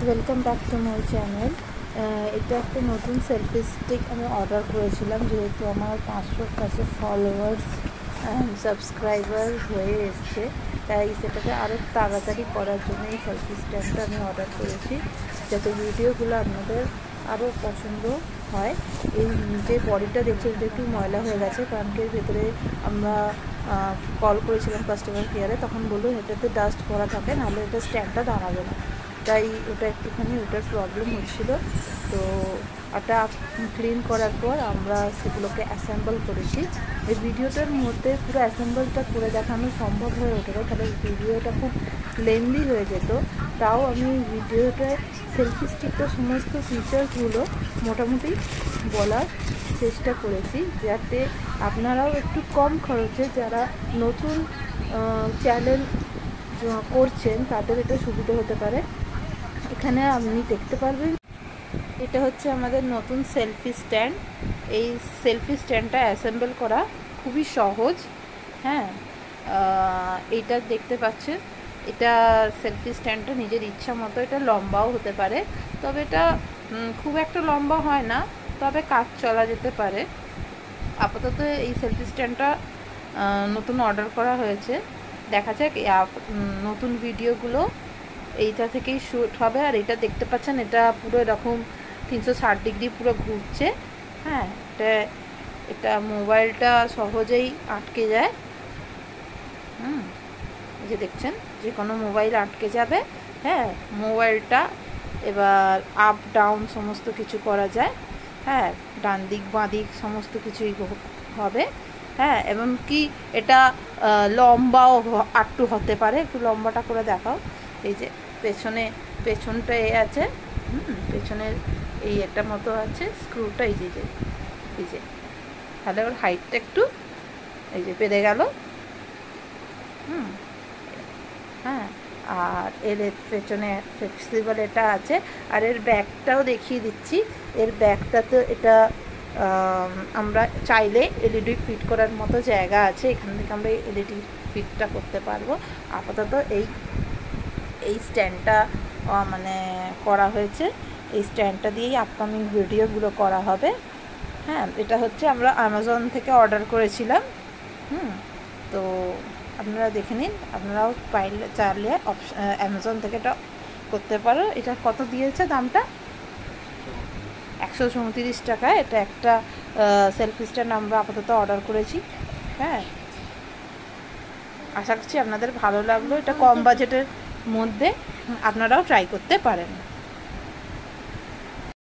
Welcome back to my channel. এটা একটা নতুন সেলফি স্টিক আমি অর্ডার করেছিলাম, যেহেতু আমার 500 কাছে ফলোয়ার্স অ্যান্ড সাবস্ক্রাইবার হয়ে এসছে, তাই সেটাকে আরও তাড়াতাড়ি করার জন্য এই সেলফি স্ট্যান্ডটা আমি অর্ডার করেছি, যাতে ভিডিওগুলো আপনাদের আরও পছন্দ হয়। এই যে বডিটা দেখছেন এটা একটু ময়লা হয়ে গেছে, কারণ কি এর ভেতরে আমরা কল করেছিলাম কাস্টমার কেয়ারে, তখন বললো এটাতে ডাস্ট ভরা থাকে, নাহলে এটা স্ট্যান্ডটা দাঁড়াবে না। তাই ওটা একটুখানি ওটার প্রবলেম হচ্ছিলো। তো ওটা ক্লিন করার পর আমরা সেগুলোকে অ্যাসেম্বল করেছি। এই ভিডিওটার মধ্যে পুরো অ্যাসেম্বলটা করে দেখানো সম্ভব হয়ে ওঠে না, তাহলে ভিডিওটা খুব লেন্দি হয়ে যেত। তাও আমি ভিডিওটায় সেলফি স্টিকটার সমস্ত ফিচার্সগুলো মোটামুটি বলার চেষ্টা করেছি, যাতে আপনারাও একটু কম খরচে যারা নতুন চ্যানেল করছেন তাদের এটা সুবিধা হতে পারে। এখানে আপনি দেখতে পারবেন এটা হচ্ছে আমাদের নতুন সেলফি স্ট্যান্ড। এই সেলফি স্ট্যান্ডটা অ্যাসেম্বল করা খুবই সহজ। হ্যাঁ, এইটা দেখতে পাচ্ছেন, এটা সেলফি স্ট্যান্ডটা নিজের ইচ্ছা মতো এটা লম্বাও হতে পারে, তবে এটা খুব একটা লম্বা হয় না, তবে কাজ চলা যেতে পারে। আপাতত এই সেলফি স্ট্যান্ডটা নতুন অর্ডার করা হয়েছে, দেখা যাক নতুন ভিডিওগুলো এইটা থেকেই শ্যুট হবে। আর এটা দেখতে পাচ্ছেন, এটা পুরো এরকম 360 ডিগ্রি পুরো ঘুরছে। হ্যাঁ, এটা মোবাইলটা সহজেই আটকে যায়। এই যে দেখছেন, যে কোনো মোবাইল আটকে যাবে। হ্যাঁ, মোবাইলটা এবার আপ ডাউন সমস্ত কিছু করা যায়। হ্যাঁ, ডান দিক বাঁ দিক সমস্ত কিছুই হবে। হ্যাঁ, এবং কি এটা লম্বাও একটু হতে পারে, একটু লম্বাটা করে দেখাও। এই যে পেছনটা আছে, পেছনের এই একটা মতো আছে স্ক্রুটা, এই যে তাহলে ওর হাইটটা একটু এই যে বেড়ে গেল। হ্যাঁ, আর এর পেছনে ফ্লেক্সিবল এটা আছে। আর এর ব্যাগটাও দেখিয়ে দিচ্ছি। এর ব্যাগটা তো এটা আমরা চাইলে এলইডি ফিট করার মতো জায়গা আছে, এখান থেকে আমরা এলইডি ফিটটা করতে পারবো। আপাতত এই স্ট্যান্ডটা মানে করা হয়েছে, এই স্ট্যান্ডটা দিয়েই আপকামিং ভিডিওগুলো করা হবে। হ্যাঁ, এটা হচ্ছে আমরা অ্যামাজন থেকে অর্ডার করেছিলাম। তো আপনারা দেখে নিন, আপনারাও চাইলে অ্যামাজন থেকে এটা করতে পারো। এটা কত দিয়েছে দামটা? 134 টাকা। এটা একটা সেলফি স্ট্যান্ড আমরা আপাতত অর্ডার করেছি। হ্যাঁ, আশা করছি আপনাদের ভালো লাগলো। এটা কম বাজেটের মধ্যে আপনারাও ট্রাই করতে পারেন।